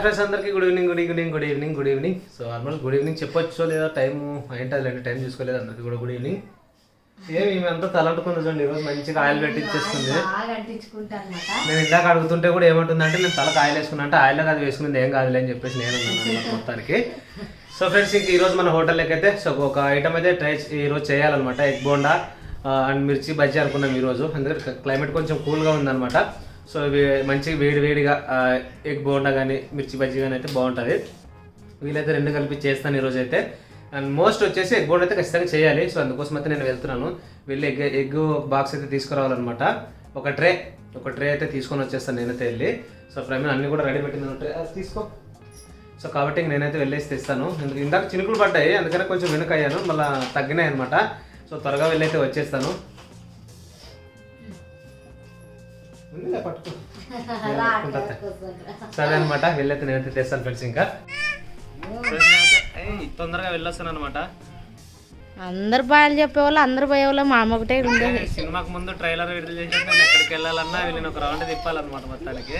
Friends అందరికీ good evening. So almost good evening చెప్పొచ్చో లేదా టైం ఏంటంటే టైం చూసుకోలేదు. అందరికీ కూడా గుడ్ ఈవినింగ్. ఏమి అంతా తలంటుకుంది చూడండి. ఈరోజు మంచిగా ఆయిల్ పెట్టించేస్తుంది. నేను ఇందాక అడుగుతుంటే కూడా ఏమంటుందంటే నేను తలకు ఆయిల్ వేసుకున్నా అంటే ఆయిల్ అది వేసుకునేది ఏం కాదులే అని చెప్పేసి నేను మొత్తానికి. సో ఫ్రెండ్స్ ఇంక ఈరోజు మన హోటల్లోకి అయితే సో ఒక ఐటమ్ అయితే ఈరోజు చేయాలన్నమాట. ఎగ్ బోండా అండ్ మిర్చి బజ్జీ అనుకున్నాం ఈరోజు. ఎందుకంటే క్లైమేట్ కొంచెం కూల్గా ఉందన్నమాట. సో ఇవి మంచిగా వేడిగా ఎగ్ బోండా కానీ మిర్చి బజ్జీ కానీ అయితే బాగుంటుంది. వీలైతే రెండు కలిపి చేస్తాను ఈరోజు అయితే. అండ్ మోస్ట్ వచ్చేసి ఎగ్ బోండా అయితే ఖచ్చితంగా చేయాలి. సో అందుకోసం అయితే నేను వెళ్తున్నాను. వెళ్ళి ఎగ్ బాక్స్ అయితే తీసుకురావాలన్నమాట. ఒక ట్రే అయితే తీసుకొని వచ్చేస్తాను నేనైతే వెళ్ళి. సో ప్రమేణ అన్నీ కూడా రెడీ పెట్టింది ట్రే అది తీసుకో. సో కాబట్టి నేనైతే వెళ్ళేసి తెస్తాను. ఇందాక చినుకులు పడ్డాయి అందుకనే కొంచెం వెనుకయ్యాను, మళ్ళీ తగ్గినాయి అనమాట. సో త్వరగా వెళ్ళైతే వచ్చేస్తాను. సరే అనమాట వెళ్ళైతే నేనైతే తెస్తాను ఫ్రెండ్స్. ఇంకా తొందరగా వెళ్ళొస్తాను అనమాట. అందరు బాగా చెప్పేవాళ్ళు అందరు పోయేవాళ్ళు మా అమ్మ ఒకటే ఉండేది. సినిమాకి ముందు ట్రైలర్ విడుదల చేసి నేను ఎక్కడికి వెళ్ళాలన్నా వీళ్ళని ఒక రౌండ్ తిప్పాలన్నమాట మొత్తానికి.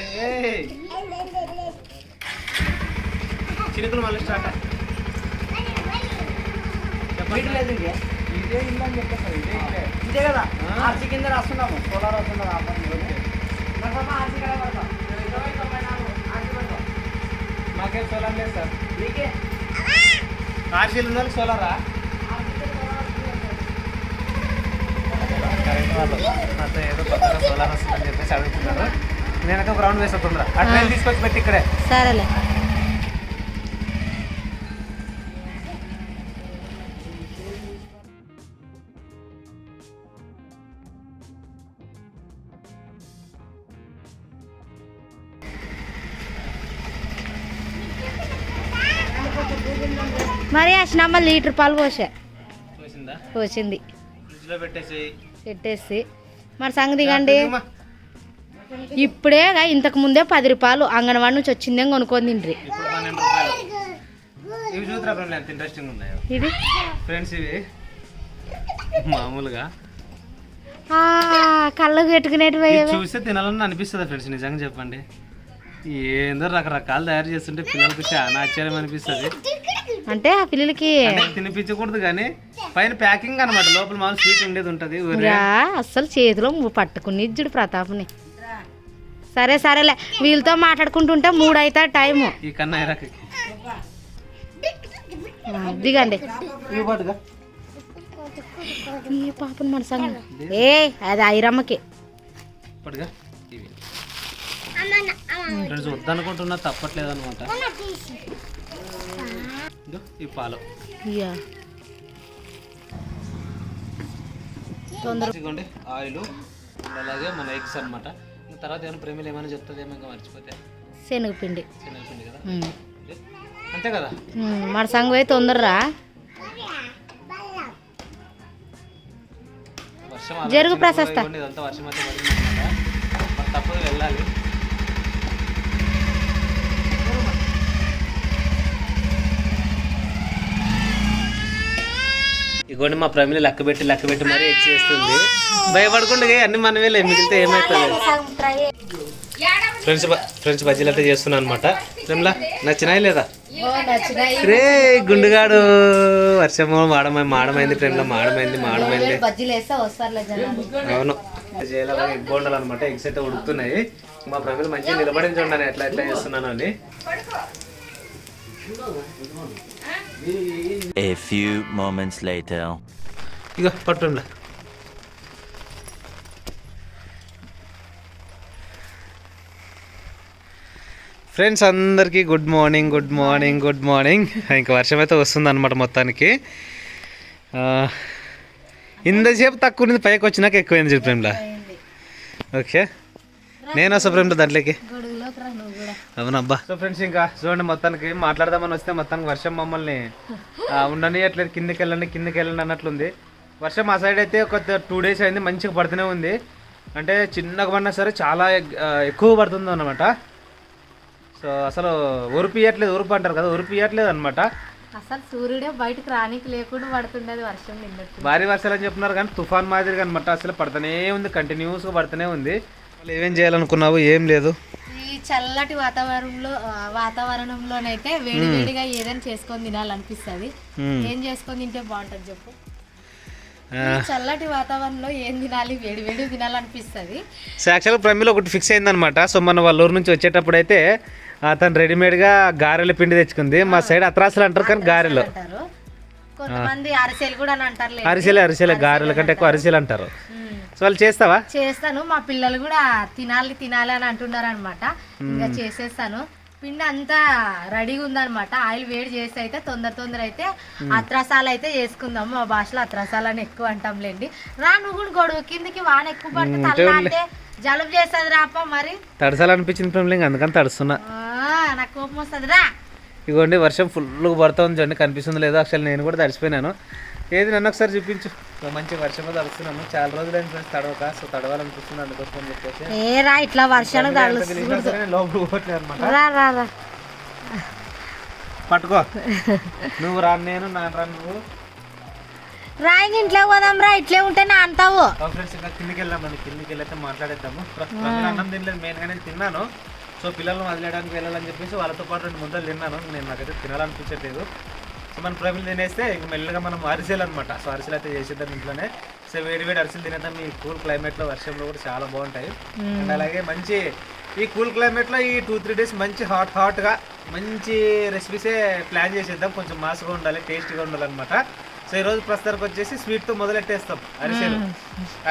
చినుకులు మళ్ళీ స్టార్ట్ ఇదే కదా ఆర్సీ కింద రాస్తున్నాము. సోలార్ వస్తున్నారు. మాకేం సోలార్ లేదు సార్. మీకే ఆర్సీలు ఉండాలి సోలారా? నాతో ఏదో కొత్తగా సోలార్ వస్తుందని చెప్పేసి అడుగుతున్నారు. నేనైతే ఒక రౌండ్ వేస్తా తొందర. ఆ ట్రైన్ తీసుకొచ్చి పెట్టి ఇక్కడే. సరేలే. మరి అచ్చినమ్మ లీటర్ పాలు పోసింది పెట్టేసి మరి సంగతి దిగండి. ఇప్పుడే ఇంతకు ముందే 10 రూపాయలు అంగన్వాడి నుంచి వచ్చిందే కొనుక్కొని తిండ్రి. ఇది ఫ్రెండ్స్ ఇవి మామూలుగా కళ్ళకు పెట్టుకునేటివి చూస్తే తినాలని అనిపిస్తుంది ఫ్రెండ్స్. నిజంగా చెప్పండి, ఏందో రకరకాలు తయారు చేస్తుంటే పిల్లలకు చాలా ఆశ్చర్యం అనిపిస్తుంది. అంటే ఆ పిల్లలకి తినిపించకూడదు కానీ పైన ప్యాకింగ్ అనమాట, లోపల మామూలు స్వీట్ ఉండేది ఉంటది. అస్సలు చేతిలో పట్టుకుని ఇచ్చుడు ప్రతాప్ని. సరేలే వీళ్ళతో మాట్లాడుకుంటుంటే 3 అవుతా టైము. ఈ కన్నా దిగండి. పాపను మన సంగ అది ఐరమ్మకి ఫ్రెండ్స్ వద్దనుకుంటున్నా తప్పట్లేదు అనమాట. ఈ పాలు తొందరగా ఆయిల్ అలాగే మన ఎగ్స్ అనమాట. తర్వాత ఏమైనా ప్రేమలు ఏమైనా చెప్తుంది ఏమో ఇంకా మర్చిపోతే శనగపిండి కదా అంతే కదా. మన సంగ పోయి తొందరరా వర్షం జరుగు ప్రశస్త ఇదంతా వర్షం అయితే పడింది తప్పదు వెళ్ళాలి. ఇగోండి మా ప్రమిళ లెక్క పెట్టి మరీ ఎక్స్ చేస్తుంది. భయపడకుండా అన్ని మనమే మిగిలితే ఏమవుతుంది. ఫ్రెండ్స్ బజ్జీలు అయితే చేస్తున్నాను అనమాట. ప్రమిళ నచ్చినాయి లేదా? రే గుండుగాడు వర్షము మాడమైంది ప్రమిళ మాడమైంది. అవును ఎగ్ బోండాలు అనమాట. ఎగ్స్ అయితే ఉడుకుతున్నాయి. మా ప్రమిళ మంచిగా నిలబడి చూడండి ఎట్లా చేస్తున్నాను అని. A few moments later. ఇగో పట్టులా ఫ్రెండ్స్ అందరికీ గుడ్ మార్నింగ్. ఇంకా వర్షం అయితే వస్తుంది అనమాట మొత్తానికి. ఇంతసేపు తక్కువ ఉంది, పైకి వచ్చినాక ఎక్కువైంది చెప్పేంలా. ఓకే నేను వస్తా ఫ్రెండ్ దాంట్లోకి. అవునబ్బా. సో ఫ్రెండ్స్ ఇంకా చూడండి మొత్తానికి మాట్లాడదామని వస్తే మొత్తానికి వర్షం మమ్మల్ని ఉండనియట్లేదు. కిందకి వెళ్ళండి అన్నట్లుంది వర్షం. మా సైడ్ అయితే ఒక 2 days అయింది మంచిగా పడుతూనే ఉంది. అంటే చిన్నగా పడినా సరే చాలా ఎక్కువ పడుతుంది అనమాట. సో అసలు ఉరుపు అంటారు కదా, ఉరుపు ఇవ్వట్లేదు అనమాట. అసలు సూర్యుడే బయటకు రానికి లేకుండా పడుతుండేది వర్షం. భారీ వర్షాలు అని చెప్తున్నారు కానీ తుఫాన్ మాదిరిగా అనమాట. అసలు పడుతూనే ఉంది, కంటిన్యూస్గా పడుతూనే ఉంది. ఏమేం చేయాలనుకున్నావు? ఏం లేదు ఈ చల్లటి వాతావరణంలోనైతే వేడివేడిగా ఏదైనా చేసుకొని తినాలనిపిస్తుంది. ఏం చేసుకొని తింటే బాగుంటుంది చెప్పు? ఈ చల్లటి వాతావరణంలో ఏం తినాలి, వేడివేడి తినాలనిపిస్తుంది. సో యాక్చువల్గా ప్రమిలో ఒకటి ఫిక్స్ అయిందనమాట. సో మన వాళ్ళ ఊరు నుంచి వచ్చేటప్పుడు అయితే తను రెడీమేడ్గా గారెల పిండి తెచ్చుకుంది. మా సైడ్ అత్రాసులు అంటారు కానీ గారెలు అంటారు, కొంతమంది అరిసెలు కూడా అని అంటారు. అరిసెలే గారెల కంటే ఎక్కువ అరిసెలు అంటారు. సో వాళ్ళు చేస్తావా? చేస్తాను. మా పిల్లలు కూడా తినాలి అని అంటున్నారు అనమాట. ఇంకా చేసేస్తాను. పిండి అంతా రెడీగా ఉందనమాట. ఆయిల్ వేడి చేసి అయితే తొందర అయితే అత్రసాలు అయితే చేసుకుందాము. మా భాషలో అత్రసాలు అని ఎక్కువ అంటాంలేండి. రా నువ్వు కూడా గొడవ కిందికి వాన ఎక్కువ పడితే తల్ల అంటే జలుబు చేస్తుంది రాప. మరి తడసాలు అనిపించింది ఫ్రెండ్, అందుకని తడుస్తున్నా. నాకు కోపం వస్తుంది రా. ఇగోండి వర్షం ఫుల్గా పడుతుంది చూడండి, కనిపిస్తుంది లేదో. అసలు నేను కూడా తడిసిపోయినాను. ఏది నన్ను ఒకసారి చూపించు. మంచి వర్షంలో తడుస్తున్నాను. చాలా రోజులు అయిన ఫ్రెండ్స్ తడవక. సో తడవాలనిపిస్తుంది అందుకోసం చెప్పేసి రా ఇట్లా వర్షానికి లోపల పోవట్లేదు అనమాట. రా పట్టుకో నువ్వు రా, నేను రా నువ్వు రాయి ఇంట్లో పోదాం రా. ఇట్లే ఉంటేనే అంటావు. ఫ్రెండ్స్ ఇంకా కిందికి వెళ్దామండి. కిందికి వెళ్ళైతే మాట్లాడేద్దాము. అన్నం తినలేదు మెయిన్గా, నేను తిన్నాను. సో పిల్లలను వదిలేయడానికి వెళ్ళాలని చెప్పేసి వాళ్ళతో పాటు 2 ముద్దలు తిన్నాను. నేను నాకైతే తినాలనిపించట్లేదు. సో మన ప్రమిలు తినేస్తే ఇంక మెల్లగా మనం అరిసెలు అనమాట. సో అరిసెలు అయితే చేసేద్దాం ఇంట్లోనే. సో వేడి అరిసెలు తినేద్దాం. ఈ కూల్ క్లైమేట్లో వర్షంలో కూడా చాలా బాగుంటాయి. అండ్ అలాగే మంచి ఈ కూల్ క్లైమేట్లో ఈ 2-3 డేస్ మంచి హాట్గా మంచి రెసిపీసే ప్లాన్ చేసేద్దాం. కొంచెం మాస్గా ఉండాలి, టేస్టీగా ఉండాలన్నమాట. సో ఈరోజు ప్రస్తుతానికి వచ్చేసి స్వీట్తో మొదలెట్టేస్తాం అరిసెలు.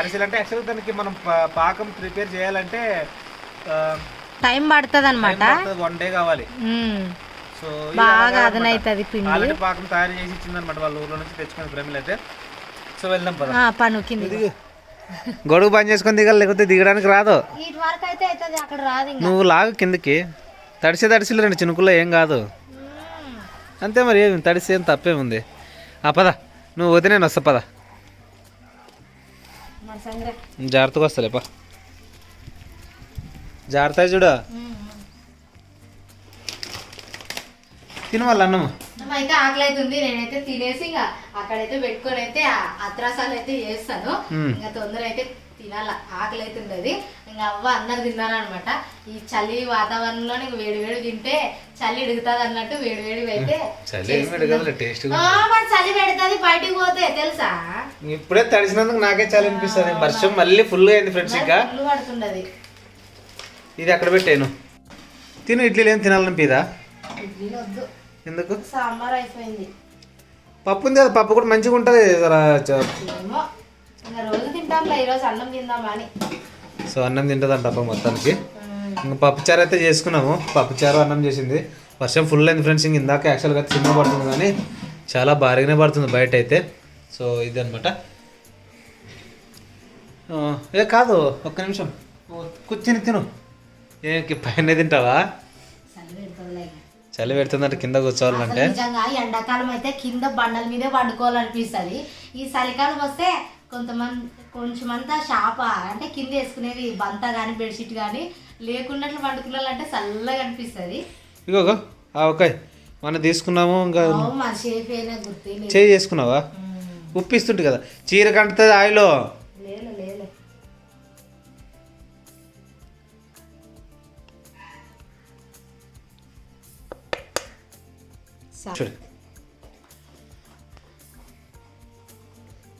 అరిసెలు అంటే యాక్చువల్గా దానికి మనం పాకం ప్రిపేర్ చేయాలంటే టైం పడుతుంది అనమాట. 1 డే కావాలి. సో బాగా అదనైతుంది పిండి. ఆల్రెడీ పాకం తయారు చేసి ఇచ్చిందనమాట వాళ్ళ ఊర్లో నుంచి తెచ్చుకుని ప్రమిలు అయితే. సో వెళ్దాం పద. పను కింద గొడుగు బంద్ చేసుకొని దిగాలి, లేకపోతే దిగడానికి రాదు. ఇటు వరకు అయితే అవుతుంది, అక్కడ రాదు. నువ్వు లాగు కిందకి. తడిసే 2 చినుకుల్లో ఏం కాదు అంతే. మరి ఏమి తడిసే ఏం తప్పేముంది. పద నువ్వు పోతే నేను వస్తా. పద జాగ్రత్తగా వస్తలే పా. జాగ్రత్త చూడు. తిన వాళ్ళు అన్నము అయితే ఆకలి అవుతుంది. నేనైతే తినేసి ఇంకా అక్కడైతే పెట్టుకొని అయితే అత్రాసాలు అయితే చేస్తాను. ఇంకా తొందర అయితే తినాల, ఆకలి అవుతుంది. అది ఇంకా అవ్వ అందరు తిన్నారనమాట. ఈ చలి వాతావరణంలో నీకు వేడి తింటే చలి ఎడుగుతుంది అన్నట్టు వేడి అయితే చలి పెడుతుంది బయటికి పోతే తెలుసా. ఇప్పుడే తడిసినందుకు నాకే చలి అనిపిస్తుంది. వర్షం మళ్ళీ ఫుల్ అయింది ఫ్రెండ్స్. ఇంకా ఫుల్ పడుతుండది. ఇది అక్కడ పెట్టాను. తిను. ఇడ్లీలు ఏం తినాలనిపిదా? ఇడ్లీలు వద్దు. ఎందుకు? సాంబార్ అయిపోయింది. పప్పు ఉంది కదా, పప్పు కూడా మంచిగా ఉంటుంది. రోజు తింటాంలే, ఈరోజు అన్నం తిందామా అని. సో అన్నం తింటుందంట అప్ప మొత్తానికి. ఇంకా పప్పుచారు అయితే చేసుకున్నాము. పప్పుచారు అన్నం చేసింది. వర్షం ఫుల్ అయింది ఫ్రెండ్స్. ఇంక ఇందాక యాక్చువల్గా చిన్న పడుతుంది కానీ చాలా భారీగానే పడుతుంది బయట అయితే. సో ఇది అనమాట. కాదు ఒక్క నిమిషం కూర్చొని తిను. పైన తింటావా? చలి పెడుతుందంటే కింద కూర్చోవాలంటే. నిజంగా ఎండాకాలం అయితే కింద బండల మీదే వండుకోవాలనిపిస్తుంది. ఈ చలికాలం వస్తే కొంచెమంతా షాప అంటే కింద వేసుకునేది బంత కానీ బెడ్షీట్ కానీ లేకున్నట్లు వండుకున్నాలంటే చల్లగా అనిపిస్తుంది. ఇగో ఓకే మనం తీసుకున్నాము. ఇంకా మన షేఫ్ అయినా గుర్తు చేయి చేసుకున్నావా? ఉప్పు ఇస్తుంటే కదా చీర కంటుతుంది ఆయిలో.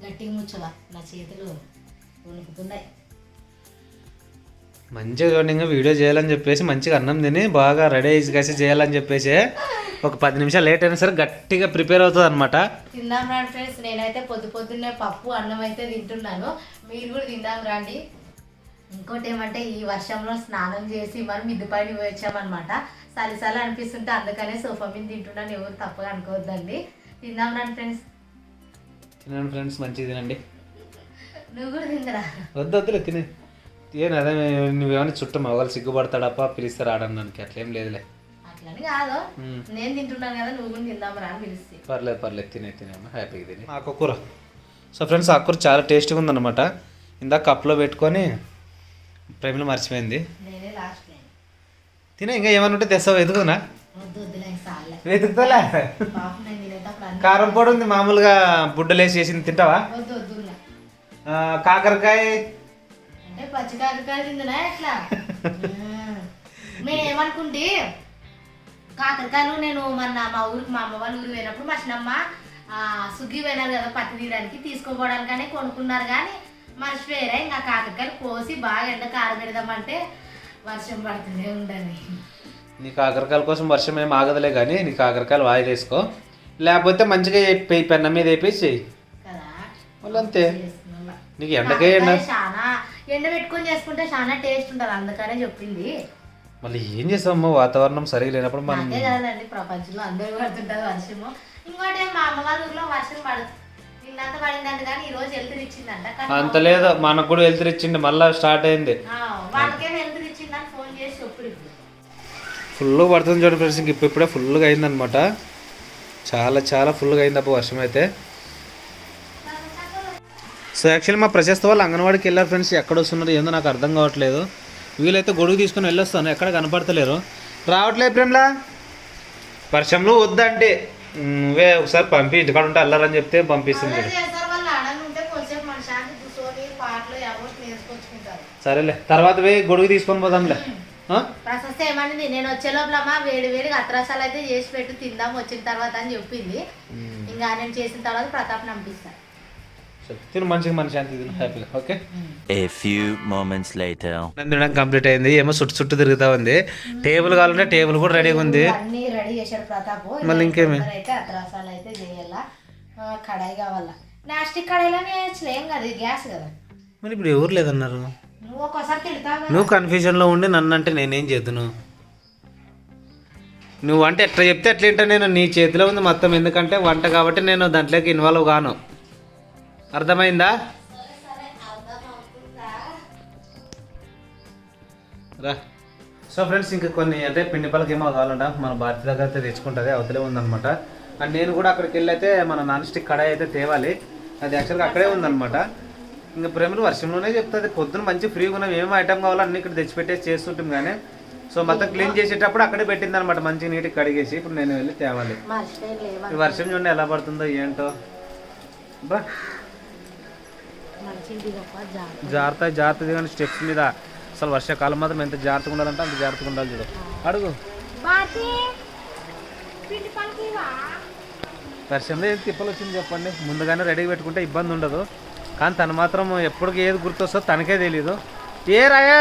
గట్టిగా ముచ్చవా, నా చేతులు వణుకుతున్నాయి. మంచిగా చూడండి. ఇంకా వీడియో చేయాలని చెప్పేసి మంచిగా అన్నం తిని బాగా రెడీ అయ్యి కలిసి చేయాలని చెప్పేసి ఒక 10 నిమిషాలు లేట్ అయినా సరే గట్టిగా ప్రిపేర్ అవుతుంది అనమాట. తిందాం రండి ఫ్రెండ్స్. నేనైతే పొద్దున్నే పప్పు అన్నం అయితే తింటున్నాను. మీరు కూడా తిందాం రండి. ఇంకోటి ఏమంటే ఈ వర్షంలో స్నానం చేసి మనం మిద్ది పైన వచ్చామన్నమాట. చలిసాలు అనిపిస్తుంటే అందుకనే సోఫా మీద తింటున్నాను. ఎవరు తప్పగా అనుకోవద్దండి. తిందాం రండి ఫ్రెండ్స్. తినండి ఫ్రెండ్స్, మంచిగా తినండి. నువ్వు కూడా తిందరా? వద్దులే తినే. అదే నువ్వేమైనా చుట్టం ఒకళ్ళు సిగ్గుపడతాడప్ప పిలిస్తే రావడానికి. అట్లేం లేదులే. అట్లని కాదు, నేను తింటున్నాను కదా, నువ్వు కూడా తిందామరా అని పిలిస్తే. పర్లేదు తినేమ్మా హ్యాపీగా తిని. ఆకుకూర. సో ఫ్రెండ్స్ ఆకుకూర చాలా టేస్టీగా ఉందన్నమాట. ఇందాక కప్లో పెట్టుకొని ప్రేమలో మర్చిపోయింది. తినే. ఇంకా ఏమైనా ఉంటే తెస్తావు? వెతుకునా? వెతుకుతాలే. కారం పొడి ఉంది మామూలుగా బుడ్డలేసి చేసింది. తింటావా? కాకరకాయ. నేను ఏమనుకుంటే కాకరకాయలు నేను మొన్న మా ఊరికి మా అమ్మ వాళ్ళ ఊరు పోయినప్పుడు మా చిన్నమ్మ సుగ్గి పోయినారు కదా పత్తి తీయడానికి తీసుకోపోవడానికనే కొనుక్కున్నారు కానీ మర్చిపోయారా ఇంకా కాకరకాయలు కోసి బాగా ఎండ కారబెడదామంటే వర్షం పడుతూనే ఉండండి. నీ కాకరకాయల కోసం వర్షం ఏం ఆగదులే కానీ నీ కాకరకాయలు వాయిల్ వేసుకో, లేకపోతే మంచిగా పెన్న మీద వేపేసి కదా మళ్ళీ అంతే. నీకు ఎండకే ఎండ చాలా ఎండ పెట్టుకొని చేసుకుంటే చాలా టేస్ట్ ఉంటుంది అందుకనే చెప్పింది. మళ్ళీ ఏం చేస్తామమ్మా వాతావరణం సరిగా లేనప్పుడు మనం అదే కదండి ప్రపంచంలో అందరూ పడుతుంటారు వర్షము. ఇంకోటి మా అమ్మ వాళ్ళ ఊర్లో వర్షం పడుతుంది నిన్నంత పడిందంట కానీ ఈ రోజు వెళ్తురు ఇచ్చిందంట. అంత లేదు, మనకు కూడా వెళ్తురు ఇచ్చింది, మళ్ళీ స్టార్ట్ అయింది. వాళ్ళకేం వెళ్తురు ఇచ్చిందని ఫోన్ చేసి చెప్పుడు. ఫుల్ పడుతుంది చూడండి ఫ్రెండ్స్, ఇంక ఇప్పుడే ఫుల్గా అయిందనమాట. చాలా చాలా ఫుల్గా అయింది అప్పుడు వర్షం అయితే. సో యాక్చువల్లీ మా ప్రశస్త వాళ్ళు అంగన్వాడికి వెళ్ళారు ఫ్రెండ్స్. ఎక్కడ వస్తున్నారు ఏందో నాకు అర్థం కావట్లేదు. వీలైతే గొడుగు తీసుకొని వెళ్ళొస్తాను, ఎక్కడ కనపడతలేరు. రావట్లేదు ప్రేమ్లా, వర్షంలో వద్దంటే నువ్వే ఒకసారి పంపి, ఇంటికాడ ఉంటే అల్లారని చెప్తే పంపిస్తుంది. సరేలే, తర్వాత పోయి గొడుగు తీసుకొని పోదాంలే. ప్రశస్త ఏమనింది నేను వచ్చే లోపలమ్మా వేడి వేడిగా అత్రాసాలు అయితే చేసి పెట్టు తిందాం వచ్చిన తర్వాత అని చెప్పింది. ఇంకా నేను చేసిన తర్వాత ప్రతాప్ పంపిస్తాను. తిను మంచిగా మన శాంతి తిను హ్యాపీగా. Okay. A few moments later. తినడం కంప్లీట్ అయింది. ఏమో చుట్టూ తిరుగుతా ఉంది. టేబుల్ కావాలంటే టేబుల్ కూడా రెడీగా ఉంది. అన్ని రెడీ చేశాడు ప్రతాప్. మళ్ళీ ఇంకేమి అయితే అత్రాసాలు అయితే చేయాలా, కడాయి కావాలా. ప్లాస్టిక్ కడాయిలోనే చేయలేం కదా, గ్యాస్ కదా. మరి ఇప్పుడు ఎవరు లేదన్నారు. నువ్వు ఒక్కోసారి తిడతావు. నువ్వు కన్ఫ్యూజన్లో ఉండి నన్ను అంటే నేనేం చేద్దును. నువ్వు అంటే ఎట్లా చెప్తే ఎట్లా వింటా నేను. నీ చేతిలో ఉంది మొత్తం, ఎందుకంటే వంట కాబట్టి నేను దాంట్లోకి ఇన్వాల్వ్ కాను. అర్థమైందా? రా. సో ఫ్రెండ్స్ ఇంకా కొన్ని అంటే పిండి పళ్ళకి ఏమో కావాలంట మన భారతి దగ్గర అయితే తెచ్చుకుంటుంది, అవతలే ఉందన్నమాట. అండ్ నేను కూడా అక్కడికి వెళ్ళి అయితే మన నాన్ స్టిక్ కడాయి అయితే తేవాలి. అది యాక్చువల్గా అక్కడే ఉందన్నమాట. ఇంకా ప్రేమలు వర్షంలోనే చెప్తుంది. పొద్దున మంచి ఫ్రీగా ఉన్నాం, ఏమేమి ఐటమ్ కావాలో అన్ని ఇక్కడ తెచ్చిపెట్టేసి చేస్తుంటాం. కానీ సో మొత్తం క్లీన్ చేసేటప్పుడు అక్కడే పెట్టింది అనమాట, మంచిగా నీట్గా కడిగేసి. ఇప్పుడు నేను వెళ్ళి తేవాలి. ఈ వర్షం చూడండి ఎలా పడుతుందో ఏంటో. బా జాగ్రత్త దిగండి స్టెప్స్ మీద. అసలు వర్షాకాలం మాత్రం ఎంత జాగ్రత్తగా ఉండాలంటే అంత జాగ్రత్తగా ఉండాలి. చూడు అడుగు. వర్షంలో ఏది తిప్పలు వచ్చింది చెప్పండి. ముందుగానే రెడీగా పెట్టుకుంటే ఇబ్బంది ఉండదు. కానీ తను మాత్రం ఎప్పటికి ఏది గుర్తొస్తుందో తనకే తెలీదు. ఏ రాయా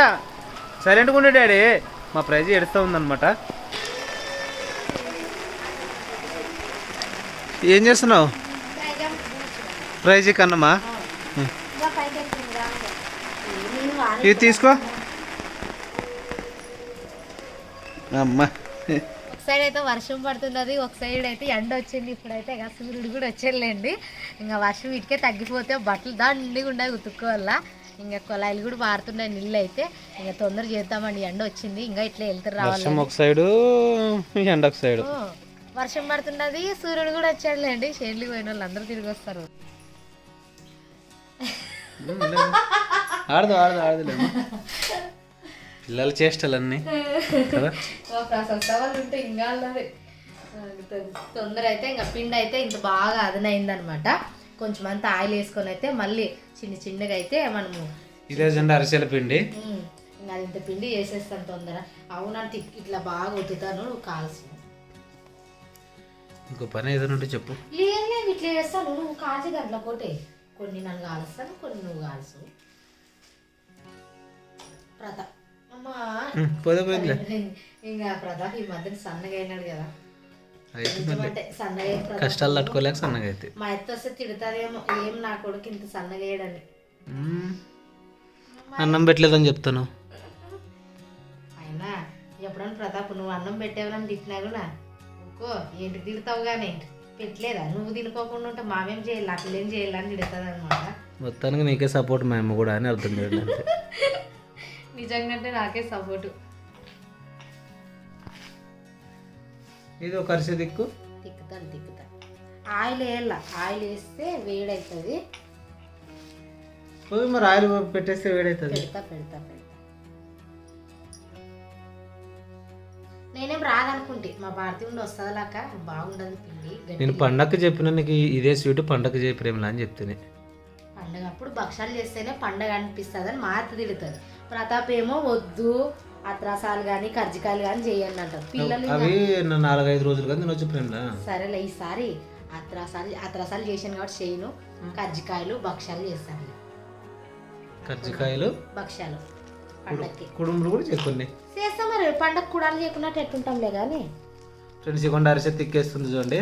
సైలెంట్గా ఉండే డాడీ. మా ప్రైజ్ ఎడుస్తూ ఉందన్నమాట. ఏం చేస్తున్నావు? ప్రైజ్ కన్నమ్మా ఇది తీసుకో అమ్మా. ఒక సైడ్ అయితే వర్షం పడుతున్నది, ఒక సైడ్ అయితే ఎండ వచ్చింది. ఇప్పుడైతే ఇక సూర్యుడు కూడా వచ్చేలేండి. ఇంకా వర్షం ఇటుకే తగ్గిపోతే బట్టలు దండిగా ఉండే ఉతుక్కోవాలా. ఇంకా కొలాయిలు కూడా మారుతున్నాయి నీళ్ళు అయితే. ఇంకా తొందర చేద్దామండి, ఎండ వచ్చింది. ఇంకా ఇట్లా వెళ్తారు రావాలి. ఒక సైడు ఎండ ఒక సైడు. వర్షం పడుతున్నది, సూర్యుడు కూడా వచ్చాడులేండి. షేర్లు పోయిన వాళ్ళు అందరూ తిరిగి వస్తారు. ఆడదులే పిల్లల చేష్టలన్నీ కదా. ఉంటే ఇంకా తొందర అయితే ఇంకా పిండి అయితే ఇంత బాగా అదనైందనమాట. కొంచెం అంతా ఆయిల్ వేసుకొని అయితే మళ్ళీ చిన్నగా అయితే మనము ఇదేంటే అరిసెల పిండి ఇంకా అది ఇంత పిండి వేసేస్తాను తొందర. అవునంటే ఇట్లా బాగా ఉతుతాను, నువ్వు కాల్సు. ఇంకో పని ఏదైనా చెప్పు. లేదు ఇట్లా వేస్తాను, నువ్వు కాల్చి గంటల పోటే కొన్ని నన్ను కాలుస్తాను, కొన్ని నువ్వు కాల్సు. ప్రతాప్ అమ్మా ఇంకా ప్రతాప్ ఈ మధ్యన సన్నగా అయినాడు కదా. సన్నగా కష్టాలు తట్టుకోలేక సన్నగా అయితే మా ఎత్త వస్తే తిడతాదేమో, ఏం నా కొడుకు ఇంత సన్నగా వేయడని. అన్నం పెట్టలేదని చెప్తాను. అయినా ఎప్పుడన్నా ప్రతాప్ నువ్వు అన్నం పెట్టేవని తిట్టినా కూడా ఒక్కో ఏంటి తిడతావు కానీ పెట్టలేదా, నువ్వు తినుకోకుండా ఉంటే మామేం చేయాలి, అట్లా ఏం చేయాలని తిడుతుంది అనమాట. మొత్తానికి నీకే సపోర్ట్ మా అమ్మ కూడా అని అర్థం చేయాలి. నిజంగా నాకే సపోర్టు. ఇది ఒక అరిసె తిక్కుతాను ఆయిల్ వేయాల, ఆయిల్ వేస్తే వేడవుతుంది. మరి ఆయిల్ పెట్టేస్తే వేడవుతుంది. పెడతా నేనేం రాదనుకుంటే మా భారతి ఉండి వస్తుంది లాక బాగుండదు పిండి. నేను పండగకి చెప్పిన నీకు ఇదే స్వీట్ పండగకి చేయి ప్రేమలా అని చెప్తేనే. పండగ అప్పుడు భక్షాలు చేస్తేనే పండగ అనిపిస్తుంది అని మా అత్త తిడుతుంది. ప్రతాప్ ఏమో వద్దు అత్రాసాలు కానీ కర్జికాయలు కానీ చేయండి అంటారు పిల్లలు. అవి 4-5 రోజులు కానీ తినొచ్చు ఫ్రెండ్. సరేలే ఈసారి అత్రాసాలు చేశాను కాబట్టి చేయను, కర్జికాయలు భక్ష్యాలు చేస్తాను. కర్జికాయలు భక్ష్యాలు పండక్కి కుడుములు కూడా చెక్కండి చేస్తాం. మరి పండగ కూడా చేయకున్నట్టు ఎట్టుంటాంలే కానీ ఫ్రెండ్స్. ఇవ్వండి అరిసె తిక్కేస్తుంది చూడండి.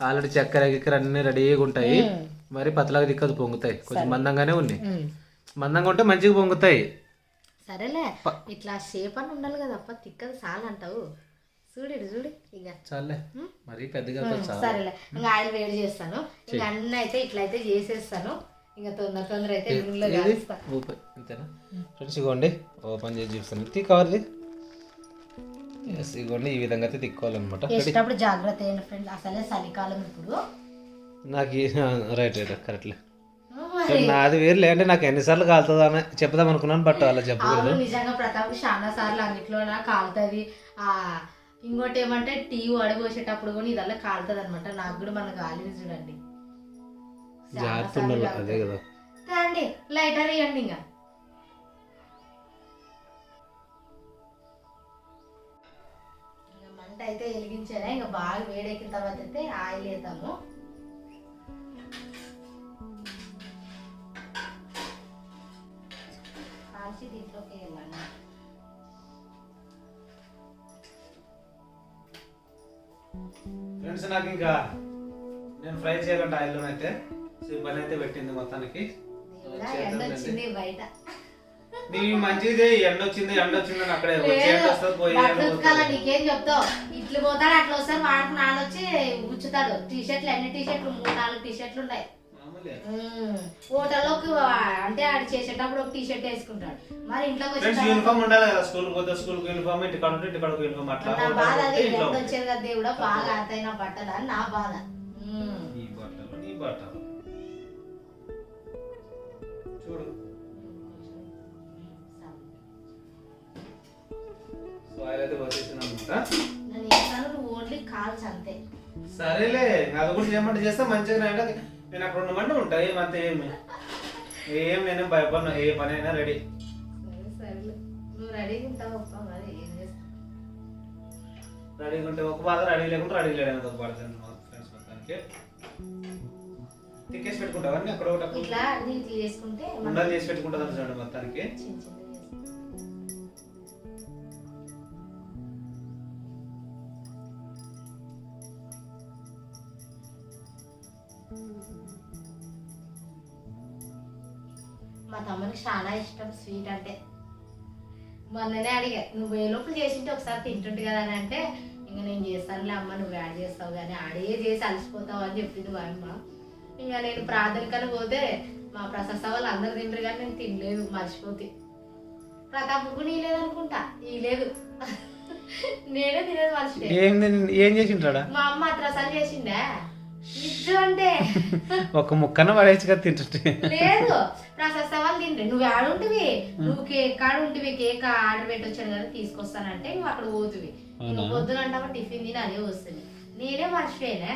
ఆల్రెడీ చక్కెర గిక్కెర అన్ని రెడీగా ఉంటాయి. మరి పతలాగా దిక్కదు, పొంగుతాయి. కొంచెం మందంగానే ఉన్నాయి. మందంగా ఉంటే మంచిగా పొంగుతాయి. సరేలే ఇట్లా షేప్ అని ఉండాలి కదా అప్ప, తిక్కది చాలు అంటావు. చూడు ఇక చాలే మరి పెద్దగా సరేలే. ఇంకా ఆయిల్ వేడి చేస్తాను. ఇంకా అన్నీ అయితే ఇట్లయితే చేసేస్తాను. ఇంకా తొందర అయితే అంతేనా ఫ్రెండ్స్? ఇగోండి ఓపెన్ చేసి చూస్తాను. కవర్ది ఇగోండి ఈ విధంగా అయితే తిక్కోవాలన్నమాట. చేసేటప్పుడు జాగ్రత్త అయ్యండి ఫ్రెండ్, అసలే చలికాలం ఇప్పుడు. నాకు రైట్ కరెక్ట్లే. నాది వేరులే అంటే నాకు ఎన్నిసార్లు కాలుతుందా అని చెప్దాం అనుకున్నాను, బట్ అలా చెప్పలేదు. నిజంగా ప్రతాప్ చాలా సార్లు అన్నిట్లో కాలుతుంది. ఇంకోటి ఏమంటే టీ వడబోసేటప్పుడు కూడా ఇదల్లా కాలుతుంది అనమాట. నాకు కూడా మన గాలిని చూడండి జాగ్రత్త ఉండాలి. అదే కదా అండి. లైటర్ ఇవ్వండి. ఇంకా మంట అయితే వెలిగించారా. ఇంకా బాగా వేడెక్కిన తర్వాత అయితే ఆయిల్ వేద్దాము. కాల్చి దీంట్లోకి వెళ్ళాలి. ఫ్రెండ్స్ నాకు ఇంకా నేను ఫ్రై చేయాలంటే ఆయిల్లో అయితే పని అయితే పెట్టింది మొత్తానికి. ఎండ వచ్చింది బయట. నీవి మంచిది. ఎండ వచ్చింది అని అక్కడే నీకేం చెప్తావు? ఇట్లు పోతాడు అట్లా వస్తారు. వాడికి నానొచ్చి గుచ్చుతాడు. టీషర్ట్లు ఎన్ని టీషర్ట్లు 3-4 టీషర్ట్లు ఉన్నాయి హోటల్లోకి. అంటే ఆడు చేసేటప్పుడు ఒక టీషర్ట్ వేసుకుంటాడు. మరి ఇంట్లోకి యూనిఫామ్ ఉండాలి కదా. స్కూల్ పోతే స్కూల్ యూనిఫామ్, ఇంటికాడ యూనిఫామ్. అట్లా నా బాధ అది. ఎండ వచ్చేది కదా దేవుడా, బాగా అతైనా బట్టలు అని నా బాధ. ఈ బట్టలు చూడు. ఓన్లీ కాల్స్ అంతే. సరేలే అది కూడా చేయమంటే చేస్తా మంచిగా. నేను అక్కడ 2 గంటలు ఉంటాయి ఏమంతే. ఏం నేను భయపడినా. ఏ పని అయినా రెడీ. సరేలే నువ్వు రెడీగా ఉంటావు. రెడీగా ఉంటే ఒక బాధ, రెడీ లేకుంటే రెడీ లేదని ఒక బాధ. ఫ్రెండ్స్ మొత్తానికి తిక్కేసి పెట్టుకుంటావా అక్కడ ఒకటి ఇట్లా చేసుకుంటే ఉండలు చేసి పెట్టుకుంటుంది చూడండి మొత్తానికి. మా తమ్మునికి చాలా ఇష్టం స్వీట్ అంటే. మొన్ననే అడిగా, నువ్వు ఏ లోపల చేసింటే ఒకసారి తింటుంటే కదా అని అంటే, ఇంకా నేను చేస్తానులే అమ్మ, నువ్వు యాడ్ చేస్తావు కానీ ఆడే చేసి అలసిపోతావు అని చెప్పింది మా అమ్మ. ఇంకా నేను ప్రార్థనకని పోతే మా ప్రశస్త వాళ్ళు అందరు తింటారు కానీ నేను తినలేదు, మర్చిపోతే. ప్రతాప్ కూడా ఇలేదనుకుంటా, ఇలేదు. నేనే తినేది మర్చిపోయి. ఏం చేసింటాడా? మా అమ్మ అత్రసాలు చేసిండే. నిజం అంటే ఒక ముక్కన పడేసి కదా తింటుంటే. లేదు ప్రశస్త వాళ్ళు తింటే, నువ్వు ఆడుంటివి, నువ్వు కేక్ ఆడుంటివి, కేక్ ఆర్డర్ పెట్టి వచ్చాను కదా తీసుకొస్తానంటే నువ్వు అక్కడ పోతువి. నువ్వు పొద్దునంటావా టిఫిన్ తిని అదే వస్తుంది. నేనే మర్చిపోయినా.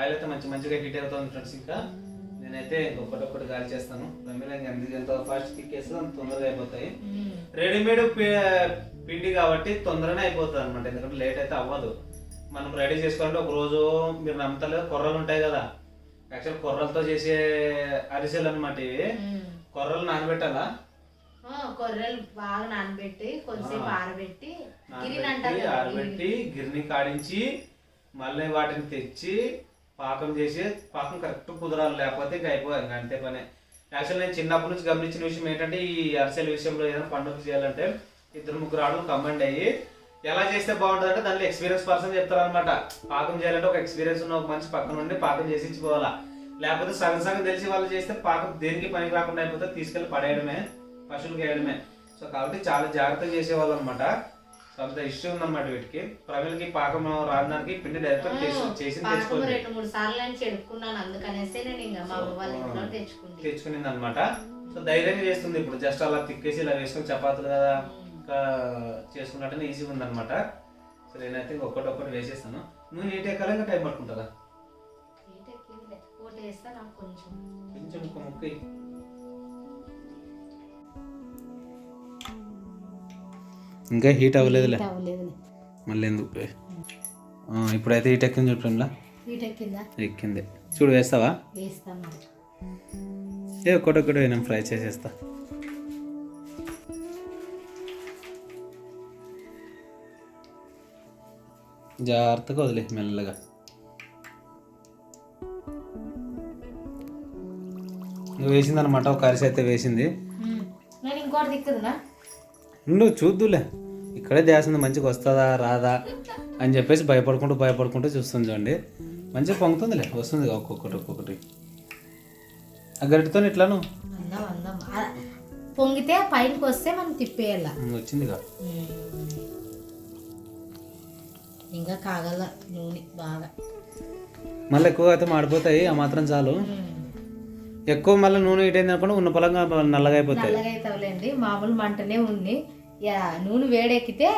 ఆయిల్ అయితే మంచిగా హీట్ అవుతుంది ఫ్రెండ్స్. ఇంకా నేనైతే ఇంకొకటి గాలి చేస్తాను. ఎంత ఫాస్ట్ తిక్కేస్తే అంత తొందరగా అయిపోతాయి. రెడీమేడ్ పిండి కాబట్టి తొందరనే అయిపోతుంది అనమాట. ఎందుకంటే లేట్ అయితే అవ్వదు. మనం రెడీ చేసుకోవాలంటే ఒక రోజు, మీరు నమ్ముతలేదు, కొర్రలు ఉంటాయి కదా. యాక్చువల్ కొర్రలతో చేసే అరిసెలు అనమాట ఇవి. కొర్రలు నానబెట్టాలా? కొర్రలు బాగా నానబెట్టి కొంచెంసేపు ఆరబెట్టి గిరిని కాడించి మళ్ళీ వాటిని తెచ్చి పాకం చేసి, పాకం కరెక్ట్ కుదరాలి, లేకపోతే ఇంకా అయిపోయాయి. ఇంకా అంతే పనే. యాక్చువల్ నేను చిన్నప్పటి నుంచి గమనించిన విషయం ఏంటంటే, ఈ అరిసెల విషయంలో ఏదైనా పండుగ చేయాలంటే 2-3 ఆడలు కంబైండ్ అయ్యి ఎలా చేస్తే బాగుంటుంది అంటే దాంట్లో ఎక్స్పీరియన్స్ పర్సన్ చెప్తారనమాట. పాకం చేయాలంటే ఒక ఎక్స్పీరియన్స్ ఉన్న ఒక మనిషి పక్కన ఉండి పాకం చేసి ఇచ్చిపోవాలా. లేకపోతే సగం తెలిసి వాళ్ళు చేస్తే పాకం దేనికి పనికి రాకుండా అయిపోతే తీసుకెళ్ళి పడేయడమే, పశువులకు వేయడమే. సో కాబట్టి చాలా జాగ్రత్తగా చేసేవాళ్ళు అనమాట. సో అంత ఇష్యూ ఉందన్నమాట వీటికి. ప్రవీణ్కి పాకం రావడానికి పిండి డైరెక్ట్ చేసి తెచ్చుకునింది అనమాట. సో ధైర్యంగా చేస్తుంది. ఇప్పుడు జస్ట్ అలా తిక్కేసి ఇలా వేసుకొని చపాతీలు కదా ఇంకా చేసుకున్నట్టనే ఈజీగా ఉందన్నమాట. సో నేనైతే ఇంకొకటి వేసేస్తాను. నువ్వు నీట్ ఎక్కాలి, ఇంకా టైం పట్టుకుంటుందా? కొంచెం ఒక ముక్క. ఇంకా హీట్ అవ్వలేదులే, అవ్వలేదులే. మళ్ళీ ఎందుకు. ఇప్పుడైతే హీట్ ఎక్కింది చూడండి, హీట్ ఎక్కిందా? ఎక్కింది చూడు. వేస్తావా? వేస్తాం. ఒక్కటొక్కటి నేను ఫ్రై చేసేస్తా. జాగ్రత్తగా వదిలే, మెల్లగా. నువ్వు వేసిందనమాట, ఒక అరిసి అయితే వేసింది. నేను ఇంకోటి దిక్కుదునా? నువ్వు చూద్దులే, ఇక్కడే ధ్యాస మంచిగా వస్తుందా రాదా అని చెప్పేసి భయపడుకుంటూ చూస్తుంది చూడండి. మంచిగా పొంగుతుందిలే, వస్తుంది ఒక్కొక్కటి. ఆ గరిటతో ఇట్లాను అందం పొంగితే పైనకి వస్తే మనం తిప్పేయాల. వచ్చిందిగా. ఇంకా కాగల నూనె బాగా. మళ్ళీ ఎక్కువగా అయితే మాడిపోతాయి, ఆ మాత్రం చాలు. ఎక్కువ మళ్ళీ నూనె ఇటైంది అనుకోండి ఉన్న పొలంగా నల్లగా అయిపోతాయి. నల్లగా అవుతావులేండి, మామూలు మంటనే ఉంది. నూనె వేడెక్కితే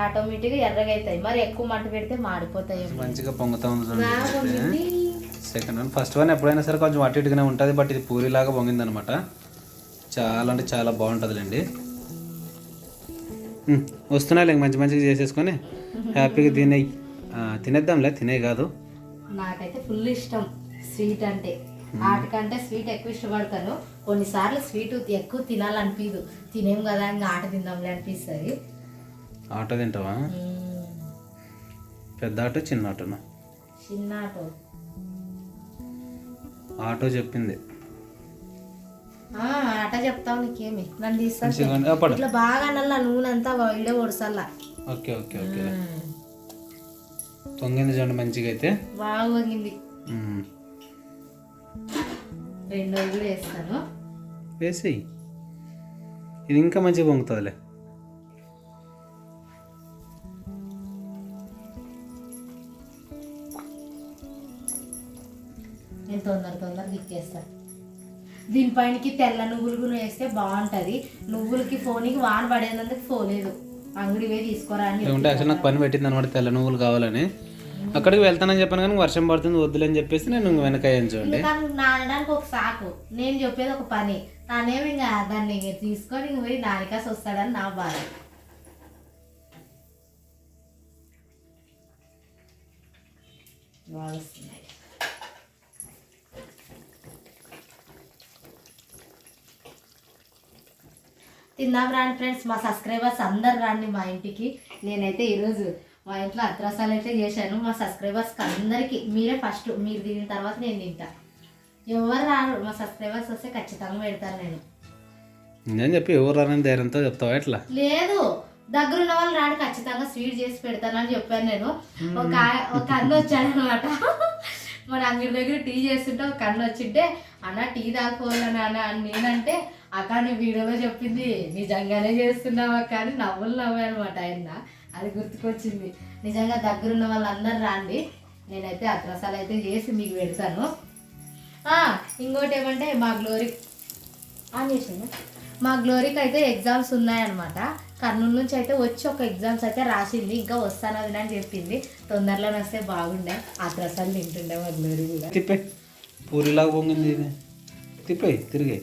ఆటోమేటిక్గా ఎర్రగా అవుతాయి. మరి ఎక్కువ మంట పెడితే మాడిపోతాయి. మంచిగా పొంగుతా ఉంది చూడండి. సెకండ్ వన్, ఫస్ట్ వన్ ఎప్పుడైనా సరే కొంచెం అటు ఇటుగానే ఉంటుంది, బట్ ఇది పూరిలాగా పొంగింది అనమాట. చాలా అంటే చాలా బాగుంటుందిలేండి. వస్తున్నాయి మంచిగా చేసేసుకొని హ్యాపీగా తినేద్దాంలే. తినే కాదు, నాకైతే ఫుల్ ఇష్టం స్వీట్ అంటే. ఆటకంటే స్వీట్ ఎక్కువ ఇష్టపడతాను. కొన్నిసార్లు స్వీట్ ఎక్కువ తినాలనిపించదు, తినేం కదా ఇంకా ఆట తిందాంలే అనిపిస్తుంది. ఆటో తింటావా? పెద్ద ఆటో చిన్న ఆటోనా? చిన్న ఆటో. ఆటో చెప్పింది. ఆట చెప్తావు, నీకేమి నన్ను తీసుకొని ఇట్లా బాగా నల్ల నూనె అంతా ఇడే ఒడిసల్లా. ఓకే పొంగింది చూడండి మంచిగా అయితే, బాగా పొంగింది. 2 రోజులు వేస్తాను. వేసేయి, ఇది ఇంకా మంచిగా పొంగుతుందిలే. నేను తొందరగా దిక్కేస్తాను. దీనిపైనకి తెల్ల నువ్వులు కూడా వేస్తే బాగుంటుంది. నువ్వులకి ఫోన్కి వాన పడేందుకు పోలేదు, అంగడి పోయి తీసుకోరా అని. యాక్చువల్ నాకు పని పెట్టింది అనమాట, తెల్ల నువ్వులు కావాలని. అక్కడికి వెళ్తానని చెప్పాను కానీ వర్షం పడుతుంది వద్దులని చెప్పేసి నేను వెనకాయని చూడండి. నానడానికి ఒక సాకు, నేను చెప్పేది ఒక పని. తానేమి ఇంకా దాన్ని తీసుకొని పోయి నానికాసి వస్తాడని నా బాధ. బాగా వస్తున్నాయి. తిందాం రాండి ఫ్రెండ్స్, మా సబ్స్క్రైబర్స్ అందరు రండి మా ఇంటికి. నేనైతే ఈరోజు మా ఇంట్లో అత్రసాలు అయితే చేశాను. మా సబ్స్క్రైబర్స్కి అందరికీ మీరే ఫస్ట్, మీరు తిన్న తర్వాత నేను తింటా. ఎవరు రారు, మా సబ్స్క్రైబర్స్ వస్తే ఖచ్చితంగా పెడతాను నేను. నేను చెప్పి ఎవరు రానని ధైర్యంతో చెప్తావా ఎట్లా? లేదు, దగ్గర ఉన్న వాళ్ళు రాడు, ఖచ్చితంగా స్వీట్ చేసి పెడతానని చెప్పాను నేను. ఒక అన్న వచ్చాడు అనమాట, మన అంగడి దగ్గర టీ చేస్తుంటే ఒక అన్న వచ్చింటే, అన్న టీ తాగుకోవాలని అన్న నేనంటే, అక్క నీ వీడియోలో చెప్పింది నిజంగానే చేస్తున్నావా కానీ నవ్వులు నవ్వానమాట ఆయన. అది గుర్తుకొచ్చింది. నిజంగా దగ్గరున్న వాళ్ళందరూ రాండి, నేనైతే అత్రసాలు అయితే చేసి మీకు పెడతాను. ఇంకోటి ఏమంటే మా గ్లోరీ ఆన్ చేసింది. మా గ్లోరీకి అయితే ఎగ్జామ్స్ ఉన్నాయన్నమాట. కర్నూలు నుంచి అయితే వచ్చి ఒక ఎగ్జామ్స్ అయితే రాసింది, ఇంకా వస్తాను అది అని చెప్పింది. తొందరలోనే వస్తే బాగుండే, అత్రసాలు తింటుండే మా గ్లోరీ కూడా. తిప్పే పూరిలాగా పొంగింది, తిప్పే తిరిగే.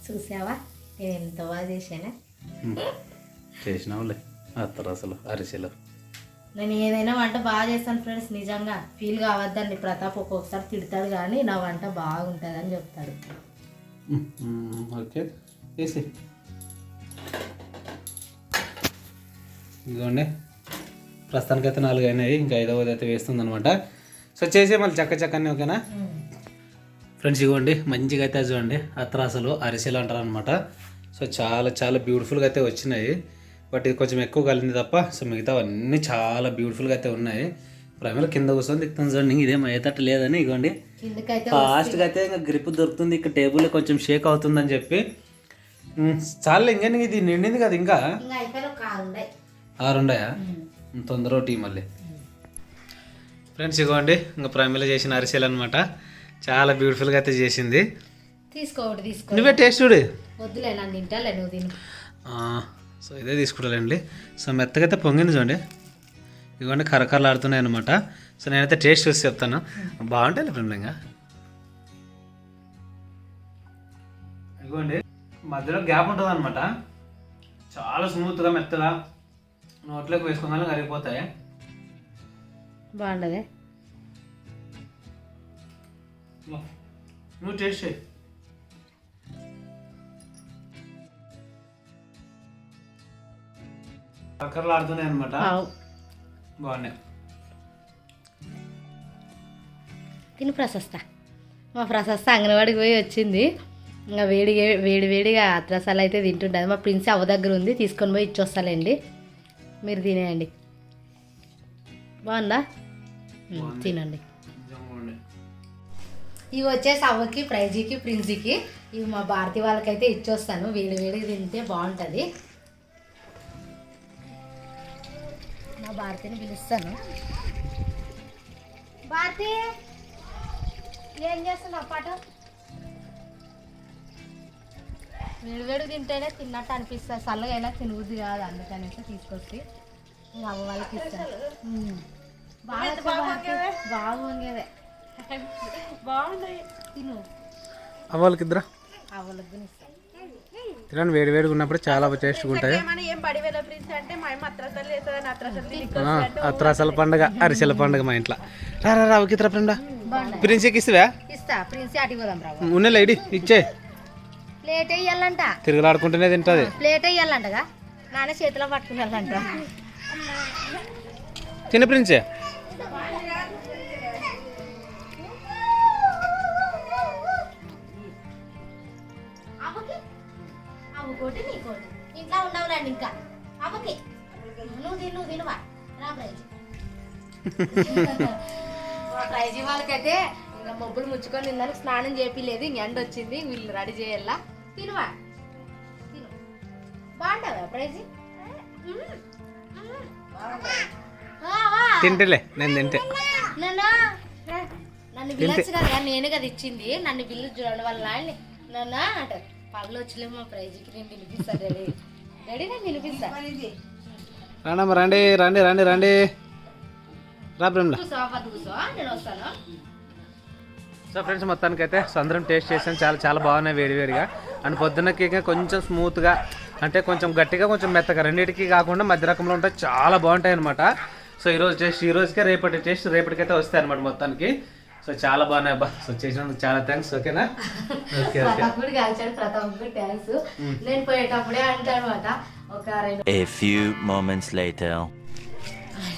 చూసావా నేను ఎంత బాగా చేశానా? చేసినావులే అత్తరసలు అరిసెలు. నేను ఏదైనా వంట బాగా చేస్తాను ఫ్రెండ్స్, నిజంగా ఫీల్ కావద్దండి. ప్రతాప్ ఒక్కొక్కసారి తిడతాడు కానీ నా వంట బాగుంటుంది అని చెప్తాడు. ఓకే వేసి ఇదిగోండి, ప్రస్తుతానికైతే 4 అయినాయి, ఇంకా 5వది అయితే వేస్తుంది అనమాట. సో చేసే మళ్ళీ చక్కని ఓకేనా ఫ్రెండ్స్? ఇవ్వండి మంచిగా అయితే చూడండి, అత్రాసలు అరిసెలు అంటారు అనమాట. సో చాలా బ్యూటిఫుల్గా అయితే వచ్చినాయి, బట్ ఇది కొంచెం ఎక్కువ కలింది తప్ప. సో మిగతా అన్నీ చాలా బ్యూటిఫుల్గా అయితే ఉన్నాయి. ప్రైమర్ కింద కూర్చొని దిక్కుతుంది చూడండి, ఇదేం అయ్యేటట్టు లేదని. ఇగోండి ఫాస్ట్గా అయితే ఇంకా గ్రిప్ దొరుకుతుంది. ఇక్కడ టేబుల్ కొంచెం షేక్ అవుతుందని చెప్పి చాలా ఇంకా ఇది నిండింది కదా, ఇంకా 6 ఉన్నాయా? తొందర టీ మళ్ళీ ఫ్రెండ్స్. ఇగోండి ఇంకా ప్రైమర్లో చేసిన అరిసెలు అనమాట, చాలా బ్యూటిఫుల్గా అయితే చేసింది. తీసుకోండి నువ్వే టేస్ట్ చూడు. వద్దులే నన్ను తింటాలే, నువ్వు తిను. సో ఇదే తీసుకుంటానండి. సో మెత్తగా అయితే పొంగింది చూడండి, ఇదిగోండి కరకరలు ఆడుతున్నాయి అనమాట. సో నేనైతే టేస్ట్ చూసి చెప్తాను, బాగుంటాయి ఫ్రెండ్. ఇంకా ఇదిగోండి మధ్యలో గ్యాప్ ఉంటుంది అనమాట. చాలా స్మూత్గా మెత్తగా నోట్లోకి వేసుకున్నాను కరిగిపోతాయి. బాగుండదే. నువ్వు టేస్ట్ చేయి. కక్కర్లు ఆడుతున్నాయి అనమాట. బాగున్నాయి. తిని ప్రశస్త. మా ప్రశస్త అంగన్వాడికి పోయి వచ్చింది. ఇంకా వేడిగా అత్రసాలు అయితే తింటుంటుంది. మా ప్రిన్స్ అవ్వ దగ్గర ఉంది, తీసుకొని పోయి ఇచ్చొస్తాలేండి. మీరు తినేయండి. బాగుందా? తినండి. ఇవి వచ్చేసి అవ్వకి, ప్రైజీకి, ప్రిన్సీకి. ఇవి మా భారతి వాళ్ళకైతే ఇచ్చొస్తాను. వేడిగా తింటే బాగుంటుంది. మా భారతిని పిలుస్తాను. భారతి ఏం చేస్తున్నావు పాట? వేడివేడి తింటేనే తిన్నట్టు అనిపిస్తుంది. చల్లగా అయినా తినబుద్ది కాదు, అందుకనేసి తీసుకొచ్చి ఇంకా అవ్వ వాళ్ళకి ఇస్తాను. బాగుంది. బాగున్నాయి. తిను. అవ్వాలకి ఇద్దరా అవ్వలకు ఇస్తాను. తినండి. వేడిగా ఉన్నప్పుడు చాలా టేస్ట్గా ఉంటాయి. అత్రాసల పండుగ, అరిసెల పండుగ మా ఇంట్లో. రా ఇతర ఫ్రెండ్ ప్రిన్సీకి ఇస్తావా? ఇస్తా. ప్రిన్సీ అటు పోదాం రా. ఉన్న లేడీ ఇచ్చే. ప్లేట్ వేయాలంట. తిరుగులాడుకుంటూనే తింటది. ప్లేట్ వేయాలంటగా, నాన్న చేతిలో పట్టుకుని వెళ్ళంట. చిన్న ప్రిన్సే. అవ్వకోటి నీకోటి ఇంట్లో ఉండవులండి. ఇంకా అవ్వకి నువ్వు తినువా రా ప్రైజ్. ప్రైజీ వాళ్ళకైతే ఇంకా మబ్బులు ముచ్చుకొని తిన్నాను. స్నానం చేపిలేదు, ఇంక ఎండ వచ్చింది, వీళ్ళు రెడీ చేయాల. తినువా తిను. బాగుంటావా ప్రైజీ? తింటలే నేను తింటే. నన్ను పిల్లచ్చు కదా, నేను కదా ఇచ్చింది. నన్ను పిల్లు చూడండి వాళ్ళ నాయన్ని. నన్న అంటారు పగలు వచ్చలేము మా ప్రైజ్కి. నేను పిలిపిస్తాను. రెడీ నేను పిలిపిస్తాను. రాండమ్మ రండి రా ప్రేమలా. నేను వస్తాను. సో ఫ్రెండ్స్, మొత్తానికి అయితే అందరం టేస్ట్ చేసాం. చాలా బాగున్నాయి వేడిగా. అండ్ పొద్దున్నకి కొంచెం స్మూత్గా, అంటే కొంచెం గట్టిగా, కొంచెం మెత్తగా, రెండింటికి కాకుండా మధ్య రకంలో ఉంటాయి. చాలా బాగుంటాయి అనమాట. సో ఈరోజు టేస్ట్ ఈ రోజుకే, రేపటి టేస్ట్ రేపటికైతే వస్తాయి అనమాట మొత్తానికి. సో చాలా బాగున్నాయి అబ్బా. సో చేసినందుకు చాలా థ్యాంక్స్. ఓకేనా? ఓకే. థ్యాంక్స్. నేను పోయేటప్పుడే అంటే అనమాట ఒక A few moments later.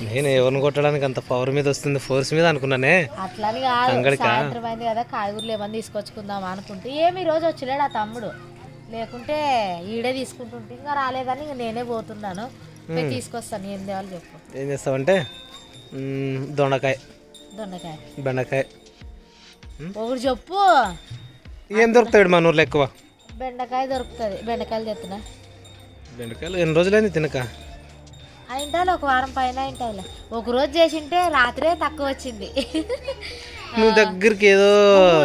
నేను ఎవరిని కొట్టడానికి అంత పవర్ మీద వస్తుంది, ఫోర్స్ మీద అనుకున్నానే. అట్లని కాదు, సాయంత్రం అయింది కదా, కాయగూరలు ఏమన్నా తీసుకొచ్చుకుందాం అనుకుంటే ఏమి ఈ రోజు వచ్చిలేడు ఆ తమ్ముడు. లేకుంటే ఈడే తీసుకుంటుంటే ఇంకా రాలేదని ఇంక నేనే పోతున్నాను. తీసుకొస్తాను. ఏం తేవాలి చెప్పు. ఏం చేస్తావంటే దొండకాయ, బెండకాయ. ఒకటి చెప్పు. ఏం దొరుకుతాడు మన ఊర్లో ఎక్కువ? బెండకాయ దొరుకుతుంది. బెండకాయలు తెస్తున్నా. బెండకాయలు ఎన్ని రోజులైంది తినక? అయింటాలి, ఒక వారం పైన అయింటాయిలే. ఒక రోజు చేసింటే రాత్రే తక్కువ వచ్చింది. నువ్వు దగ్గరికి ఏదో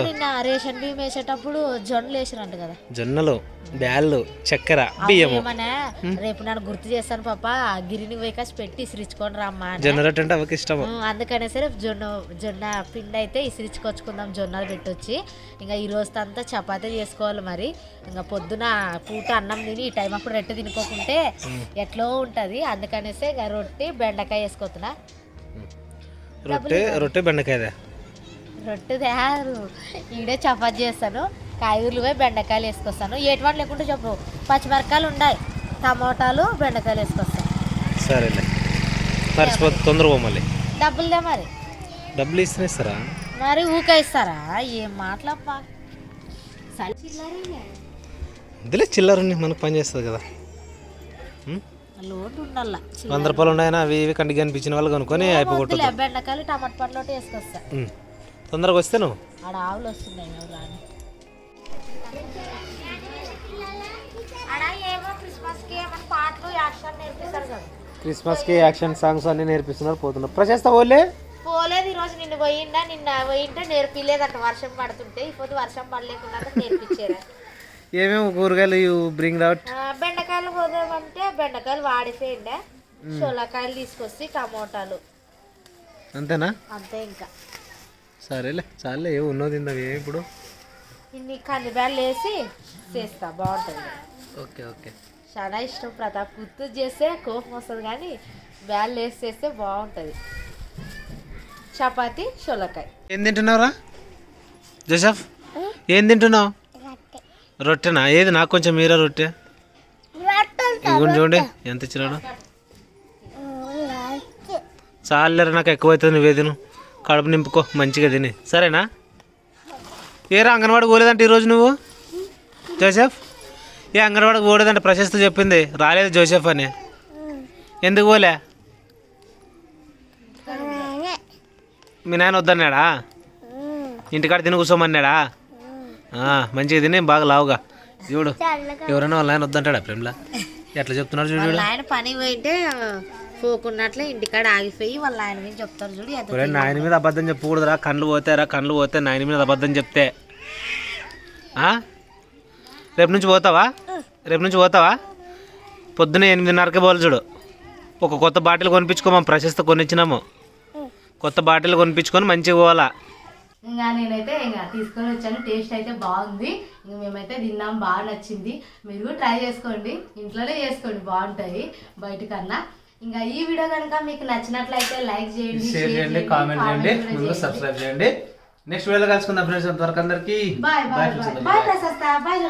నిన్న రేషన్ బియ్యం వేసేటప్పుడు జొన్నలు వేసిరంట కదా. జొన్నలు, బ్యాళ్ళు, చక్కెర, బియ్యము. ఏమన్నా రేపు నన్ను గుర్తు చేస్తాను పాప, గిరిని వేకాసి పెట్టి ఇసిరించుకొని రమ్మా. జొన్న రొట్టె అంటే అవకి ఇష్టం. అందుకనే సరే జొన్న పిండి అయితే ఇసిరించుకొచ్చుకుందాం, జొన్నలు పెట్టొచ్చి. ఇంకా ఈ రోజు అంతా చపాతీ చేసుకోవాలి. మరి ఇంకా పొద్దున పూట అన్నం తిని ఈ టైం అప్పుడు రొట్టె తినుకోకుంటే ఎట్లో ఉంటుంది. అందుకనేసి ఇంకా రొట్టె బెండకాయ వేసుకోతున్నా. రొట్టె బెండకాయ. రొట్టె తయారు ఈడే చపాతీ చేస్తాను. కాయగూరలు పోయి బెండకాయలు వేసుకొస్తాను. ఏటువంటి లేకుంటే చెప్పు. పచ్చిమిరకాయలు ఉన్నాయి, టమోటాలు, బెండకాయలు వేసుకొస్తాను. సరేలే, మర్చిపోతే తొందరగా మళ్ళీ. డబ్బులుదే మరి. డబ్బులు ఇస్తారా? మరి ఊకే ఇస్తారా? ఏం మాట్లాపా. ఇదిలే చిల్లర మనకు పని చేస్తుంది కదా. లోటు ఉండాల. 100 రూపాయలు ఉన్నాయన్నా, అవి ఇవి కంటికి కనిపించిన వాళ్ళు కనుక్కొని అయిపోగొట్టు. బెండకాయలు టమాటా పండ్లోటి వేసుకొస్తా. తొందరగా వస్తే నువ్వు ఆడ ఆవులు వస్తున్నాయి రాని. క్రిస్మస్కి యాక్షన్ సాంగ్స్ అన్ని నేర్పిస్తున్నారు. పోతున్నారు. ప్రశస్త పోలేదు ఈరోజు. నిన్న పోయింటే నేర్పిలేదంట. వర్షం పడుతుంటే ఇప్పుడు వర్షం పడలేకుండా నేర్పించారు. ఏమేమి కూరగాయలు బ్రింగ్ అవుట్? బెండకాయలు పోదామంటే బెండకాయలు వాడిపోయిండే. సొలకాయలు తీసుకొచ్చి టమోటాలు. అంతేనా? అంతే. ఇంకా సరేలే చాలే. ఉన్నది ఇప్పుడు ఇన్ని కందిబ్యాళ్ళు వేసి చేస్తా, బాగుంటుంది. Okay okay. చాలా ఇష్టం ప్రతాప్. గుర్తు చేస్తే కోపం వస్తుంది కానీ బ్యాళ్ళు వేసి చేస్తే బాగుంటుంది. చపాతి సొలకాయ. ఏం తింటున్నావురా జోసెఫ్? ఏం తింటున్నావు? రొట్టెనా? ఏది నాకు కొంచెం మీరా రొట్టె ఇవ్వండి, చూడండి ఎంత ఇచ్చినాడు. చాలేరా, నాకు ఎక్కువ అవుతుంది. నువ్వే తిను, కడుపు నింపుకో మంచిగా తిని, సరేనా? ఏరా అంగన్వాడికి పోలేదంటే ఈరోజు నువ్వు జోసెఫ్? ఏ అంగన్వాడికి పోలేదంటే ప్రశస్త చెప్పింది, రాలేదు జోసెఫ్ అని. ఎందుకు పోలే? మీ నాయన వద్దన్నాడా? ఇంటికాడ తిని కూర్చోమన్నాడా? మంచిగా తిని బాగా లావుగా. చూడు, ఎవరైనా వాళ్ళ ఆయన వద్దంటాడా ప్రేమలా? ఎట్లా చెప్తున్నారు చూడు. వాళ్ళ ఆయన పని పోయింటే పోకున్నట్లే ఇంటికాడ ఆగిపోయి వాళ్ళ ఆయన మీద చెప్తారు చూడు. నాయన మీద అబద్ధం చెప్పకూడదురా, కళ్ళు పోతారా, కళ్ళు పోతే నాయన మీద అబద్ధం చెప్తే. రేపు నుంచి పోతావా? రేపు నుంచి పోతావా? పొద్దున్న 8:30కే పోవాలి చూడు. ఒక కొత్త బాటిల్ కొనిపించుకోమా, ప్రశస్త కొనిచ్చినాము. కొత్త బాటిల్ కొనిపించుకొని మంచిగా పోవాలా. ఇంకా నేనైతే ఇంకా తీసుకొని వచ్చాను. టేస్ట్ అయితే బాగుంది. ఇంకా మేమైతే తిన్నాం, బాగా నచ్చింది. మీరు కూడా ట్రై చేసుకోండి, ఇంట్లోనే చేసుకోండి, బాగుంటాయి బయట కన్నా. ఇంకా ఈ వీడియో కనుక మీకు నచ్చినట్లయితే లైక్ చేయండి, షేర్ చేయండి, కామెంట్ చేయండి, ముందు సబ్స్క్రైబ్ చేయండి. నెక్స్ట్ వీడియోలో కలుసుకుందాం ఫ్రెండ్స్. అంతవరకు అందరికీ బాయ్ బాయ్ బాయ్. ప్రశస్త బాయ్.